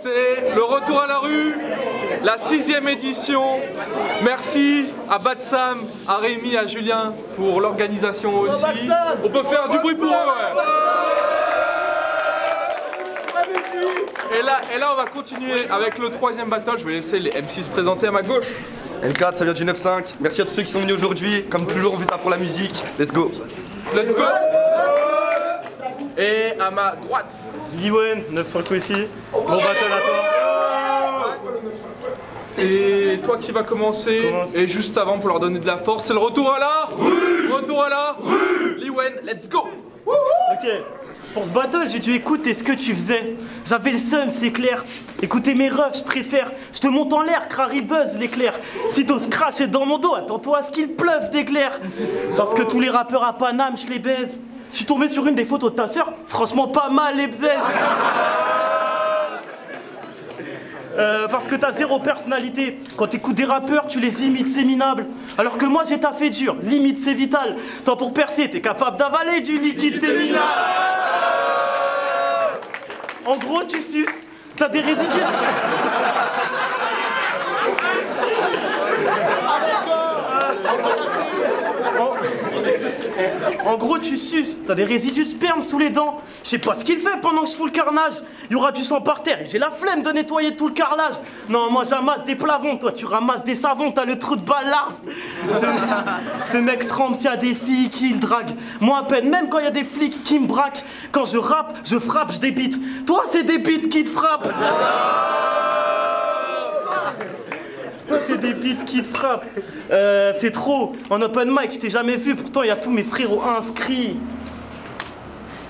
C'est le retour à la rue, la 6e édition. Merci à Batsam, à Rémi, à Julien pour l'organisation aussi. On peut faire du bruit pour eux, ouais. Et là, on va continuer avec le 3e battle. Je vais laisser les M6 se présenter à ma gauche. N4, ça vient du 9-5. Merci à tous ceux qui sont venus aujourd'hui. Comme toujours, on fait ça pour la musique. Let's go. Let's go. Et à ma droite, Liwen, 9-5 aussi. Bon battle à toi. c'est toi qui vas commencer. Et juste avant, pour leur donner de la force, c'est le retour à la rue. Retour à la rue. Liwen, let's go. Ok. Pour ce battle, j'ai dû écouter ce que tu faisais. J'avais le seum, c'est clair. Écouter mes refs, je préfère. Je te monte en l'air, crary buzz l'éclair. Si t'oses cracher dans mon dos, attends-toi à ce qu'il pleuve d'éclairs. Parce que tous les rappeurs à Paname, je les baise. Je suis tombé sur une des photos de ta sœur, franchement pas mal les bzaises. Parce que t'as zéro personnalité. Quand t'écoutes des rappeurs, tu les imites, c'est minable. Alors que moi j'ai taffé dur, limite c'est vital. Toi pour percer, t'es capable d'avaler du liquide séminal. En gros, tu suces, t'as des résidus. En gros, tu suces, t'as des résidus de sperme sous les dents. Je sais pas ce qu'il fait pendant que je fous le carnage. Il y aura du sang par terre et j'ai la flemme de nettoyer tout le carrelage. Non, moi j'amasse des plavons, toi tu ramasses des savons, t'as le trou de balle large. Ce mec tremble s'il y a des filles qui le draguent. Moi à peine, même quand il y a des flics qui me braquent. Quand je rappe, je frappe, je débite. Toi c'est des bites qui te frappent. Toi c'est des bites qui te frappent. C'est trop. En open mic, je t'ai jamais vu, pourtant il y a tous mes frérots inscrits.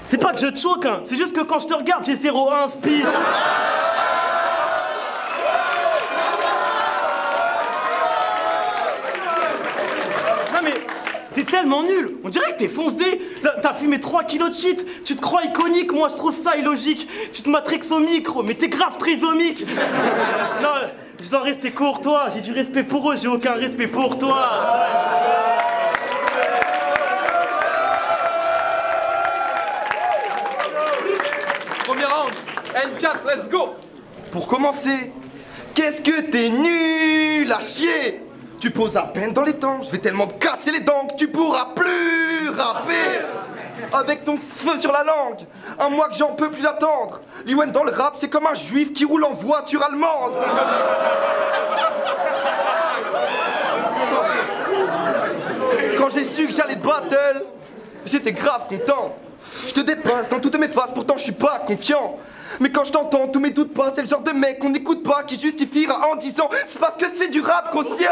C'est pas que je te choque, hein. C'est juste que quand je te regarde, j'ai zéro inspi. Non mais, t'es tellement nul. On dirait que t'es foncé. T'as fumé 3 kilos de shit. Tu te crois iconique, moi je trouve ça illogique. Tu te matrixes au micro, mais t'es grave trisomique. Non, je dois rester courtois. J'ai du respect pour eux, j'ai aucun respect pour toi. Premier round, N4, let's go. Pour commencer, qu'est-ce que t'es nul à chier. Tu poses à peine dans les temps. Je vais tellement te casser les dents que tu pourras plus rapper. Avec ton feu sur la langue, un mois que j'en peux plus d'attendre. Liwen dans le rap, c'est comme un juif qui roule en voiture allemande. Quand j'ai su que j'allais te battle, j'étais grave content. Je te dépasse dans toutes mes phases, pourtant je suis pas confiant. Mais quand je t'entends, tous mes doutes passent. C'est le genre de mec qu'on n'écoute pas, qui justifiera en disant c'est parce que c'est du rap conscient.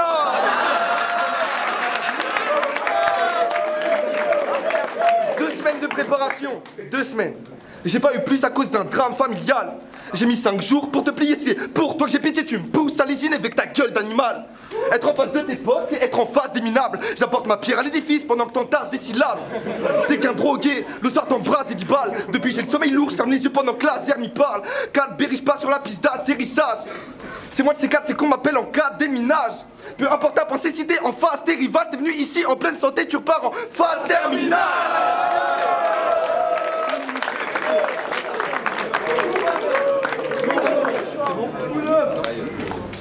2 semaines de préparation, 2 semaines. J'ai pas eu plus à cause d'un drame familial. J'ai mis 5 jours pour te plier, c'est pour toi que j'ai pitié. Tu me pousses à lésiner avec ta gueule d'animal. Être en face de tes potes, c'est être en face des minables. J'apporte ma pierre à l'édifice pendant que t'entasses des syllabes. T'es qu'un drogué, le soir t'embrasses des 10 balles. Depuis j'ai le sommeil lourd, je ferme les yeux pendant que la zère m'y parle. 4 berriche pas sur la piste d'atterrissage. C'est moi de ces 4, c'est qu'on m'appelle en cas de déminage. Peu importe ta pensée, si t'es en face, t'es rival, t'es venu ici en pleine santé, tu repars en phase terminale.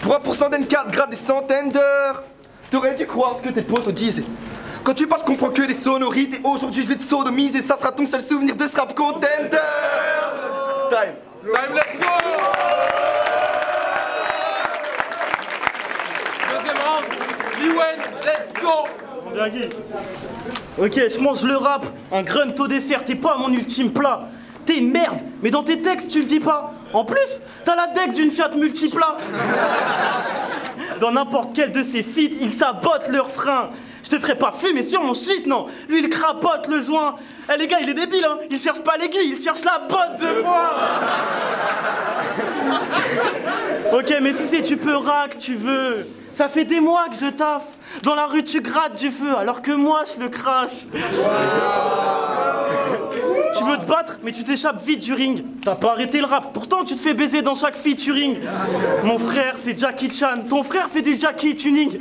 Pour 1% d'N4, grade des centaines d'heures. T'aurais dû croire ce que tes potes te disent. Quand tu parles, je comprends que les sonorités. Aujourd'hui, je vais te sodomiser. Ça sera ton seul souvenir de ce rap contender. Time, let's go. Deuxième round, Liwen, let's go. Bien Guy. Ok, je mange le rap, un grunt au dessert, t'es pas mon ultime plat. T'es une merde, mais dans tes textes tu le dis pas. En plus, t'as la dex d'une Fiat Multipla. Dans n'importe quel de ces feats, ils sabotent leurs freins. Je te ferai pas fumer sur mon shit, non. Lui, il crapote le joint. Eh les gars, il est débile, hein. Il cherche pas l'aiguille, il cherche la botte de foin. Ok, mais si c'est tu peux rack, tu veux. Ça fait des mois que je taffe. Dans la rue, tu grattes du feu, alors que moi, je le crache. Tu veux te battre, mais tu t'échappes vite du ring. T'as pas arrêté le rap, pourtant tu te fais baiser dans chaque featuring. Mon frère, c'est Jackie Chan. Ton frère fait du Jackie Tuning.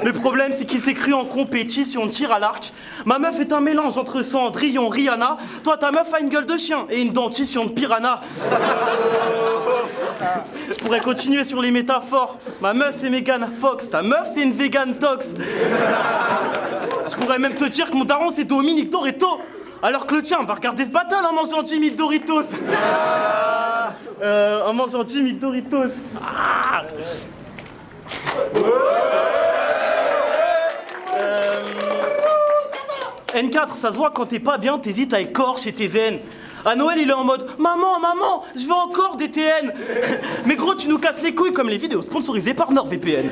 Le problème, c'est qu'il s'est cru en compétition de tir à l'arc. Ma meuf est un mélange entre Cendrillon, Rihanna. Toi, ta meuf a une gueule de chien et une dentition de piranha. Je pourrais continuer sur les métaphores. Ma meuf, c'est Megan Fox. Ta meuf, c'est une vegan tox. Je pourrais même te dire que mon daron, c'est Dominique Toretto. Alors que le tien va regarder ce battle en mangeant 10 000 Doritos. En mangeant 10 000 Doritos. Ah. N4, ça se voit quand t'es pas bien, t'hésites à écorcher tes veines. À Noël, il est en mode maman, maman, je veux encore des TN. Mais gros, tu nous casses les couilles comme les vidéos sponsorisées par NordVPN.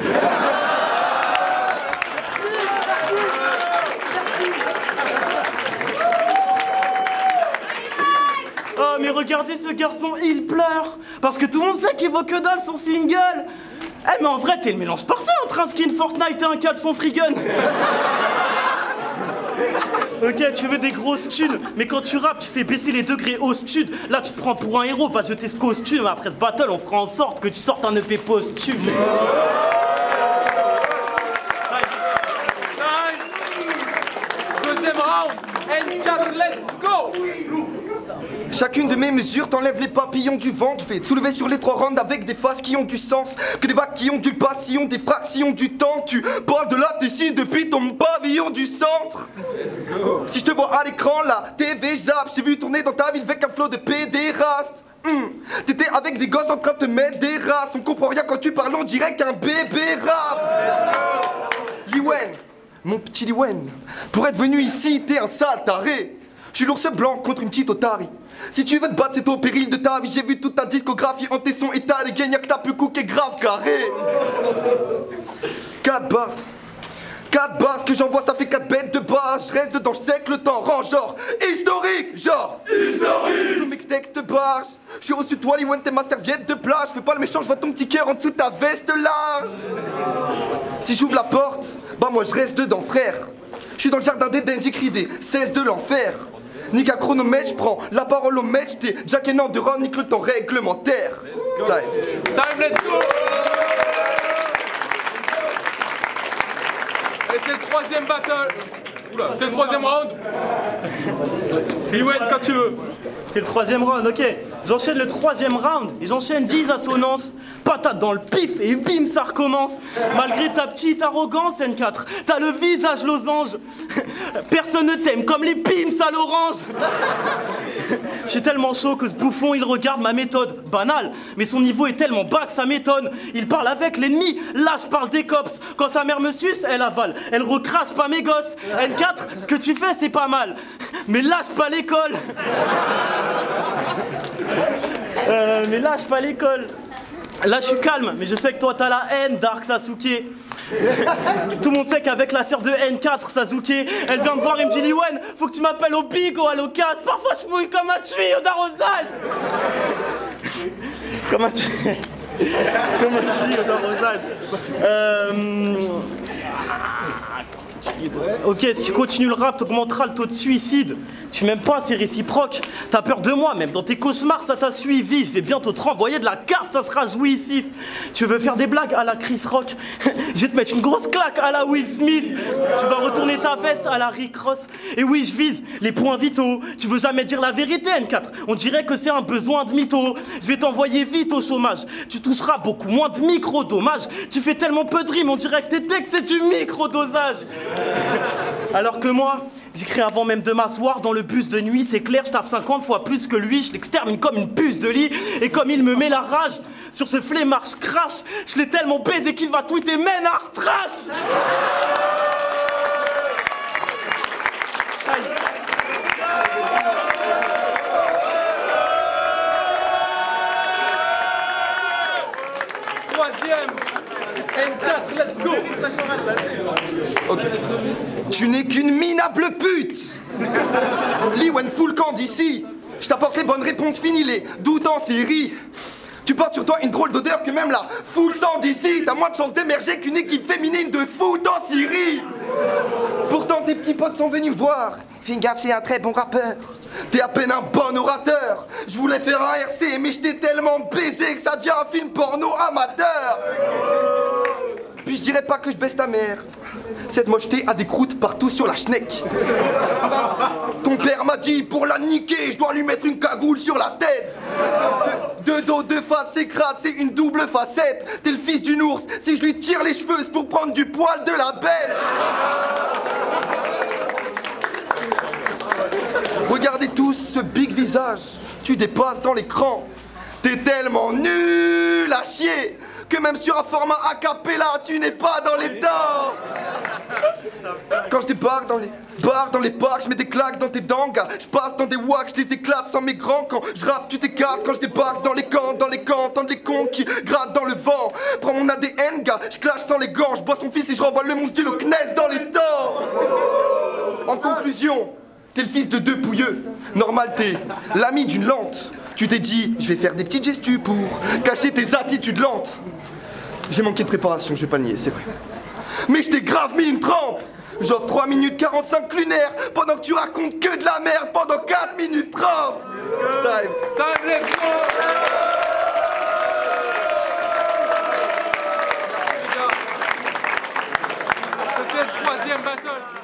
Oh, mais regardez ce garçon, il pleure. Parce que tout le monde sait qu'il vaut que dalle son single. Eh, mais en vrai, t'es le mélange parfait entre un skin Fortnite et un caleçon free gun. Ok, tu veux des grosses thunes, mais quand tu rappes, tu fais baisser les degrés au stud. Là, tu te prends pour un héros, va jeter ce costume. Après ce battle, on fera en sorte que tu sortes un EP posthume. Deuxième round, N4, let's go. Chacune de mes mesures t'enlève les papillons du ventre. Fais te soulever sur les 3 rounds avec des faces qui ont du sens. Que des vagues qui ont du passion, des fractions du temps. Tu parles de la Tessie depuis ton pavillon du centre. Si je te vois à l'écran, la TV zappe. J'ai vu tourner dans ta ville avec un flot de pédérastes. T'étais avec des gosses en train de te mettre des races. On comprend rien quand tu parles, on dirait qu'un bébé rap. Liwen, mon petit Liwen, pour être venu ici, t'es un sale taré. Je suis l'ours blanc contre une petite otarie. Si tu veux te battre, c'est au péril de ta vie. J'ai vu toute ta discographie en tes sons et t'as des gagnants que t'as pu cooker grave carré. 4 basses que j'envoie, ça fait 4 bêtes de base. Je reste dedans, je sais que le temps rend genre historique, genre historique. Tous mes textes barges. Je suis au-dessus de toi, Liwen, t'es ma serviette de plage. Fais pas le méchant, je vois ton petit cœur en dessous de ta veste large. Si j'ouvre la porte, bah moi je reste dedans, frère. Je suis dans le jardin d'Éden, j'écris des 16 de l'enfer. Nique un chronomètre, je prends la parole au match. T'es Jack et Nanderon, nique le temps réglementaire. Time, let's go. Et c'est le troisième battle. Oula, c'est le troisième round. Liwen, quand tu veux. C'est le troisième round, ok. J'enchaîne le troisième round et j'enchaîne 10 assonances. Patate dans le pif et bim, ça recommence. Malgré ta petite arrogance, N4, t'as le visage losange. Personne ne t'aime comme les pims à l'orange. Je suis tellement chaud que ce bouffon, il regarde ma méthode. Banale, mais son niveau est tellement bas que ça m'étonne. Il parle avec l'ennemi, là je parle des cops. Quand sa mère me suce, elle avale. Elle recrache pas mes gosses. N4, ce que tu fais, c'est pas mal. Mais lâche pas l'école. Mais lâche pas l'école. Là, je suis calme, mais je sais que toi, t'as la haine, Dark Sasuke. Tout le monde sait qu'avec la sœur de N4, Sasuke, elle vient me voir et me dit Liwen, faut que tu m'appelles au bigot, à l'occasion. Parfois, je mouille comme un tuyau d'arrosage. Comme un tuyau. Comme un tuyau d'arrosage. Ok, si tu continues le rap, t'augmenteras le taux de suicide. Tu m'aimes pas, c'est réciproque. T'as peur de moi, même dans tes cauchemars, ça t'a suivi. Je vais bientôt te renvoyer de la carte, ça sera jouissif. Tu veux faire des blagues à la Chris Rock? Je vais te mettre une grosse claque à la Will Smith. Tu vas retourner ta veste à la Rick Ross. Et oui, je vise les points vitaux. Tu veux jamais dire la vérité, N4. On dirait que c'est un besoin de mytho. Je vais t'envoyer vite au chômage. Tu toucheras beaucoup moins de micro-dommages. Tu fais tellement peu de rimes, on dirait que tes textes, c'est du micro-dosage. Alors que moi, j'écris avant même de m'asseoir dans le bus de nuit, c'est clair, je tape 50 fois plus que lui, je l'extermine comme une puce de lit, et comme il me met la rage, sur ce flemmard, je crache, je l'ai tellement baisé qu'il va tweeter Ménard trash. Troisième, N4, let's go. Ok. Tu n'es qu'une minable pute. Liwen full camp d'ici. Je t'apporte les bonnes réponses, fini les doutes en série. Tu portes sur toi une drôle d'odeur que même la foule sent d'ici. T'as moins de chances d'émerger qu'une équipe féminine de foot en Syrie. Pourtant tes petits potes sont venus me voir. Fais gaffe, c'est un très bon rappeur. T'es à peine un bon orateur. Je voulais faire un RC, mais je t'ai tellement baisé que ça devient un film porno amateur. Puis je dirais pas que je baisse ta mère. Cette mocheté a des croûtes partout sur la schneck. Ton père m'a dit, pour la niquer, je dois lui mettre une cagoule sur la tête. Deux dos, deux faces, c'est crade, c'est une double facette. T'es le fils d'une ours, si je lui tire les cheveux, c'est pour prendre du poil de la bête. Regardez tous ce big visage, tu dépasses dans l'écran. T'es tellement nul à chier que même sur un format a cappella, tu n'es pas dans les dents. Quand je débarque dans les bars, dans les parcs, je mets des claques dans tes dents, gars. Je passe dans des wacks, je les éclate sans mes grands. Quand je rappe, tu t'écartes. Quand je débarque dans les camps, entendre les cons qui grattent dans le vent. Prends mon ADN, gars, je clash sans les gants. Je bois son fils et je renvoie le monstre du Loch Ness dans les temps. En conclusion, t'es le fils de deux pouilleux. Normal, t'es l'ami d'une lente. Tu t'es dit, je vais faire des petites gestus pour cacher tes attitudes lentes. J'ai manqué de préparation, je vais pas le nier, c'est vrai. Mais je t'ai grave mis une trempe. J'offre 3 minutes 45 lunaires pendant que tu racontes que de la merde pendant 4 minutes 30. Time, let's go. C'était le 3e battle.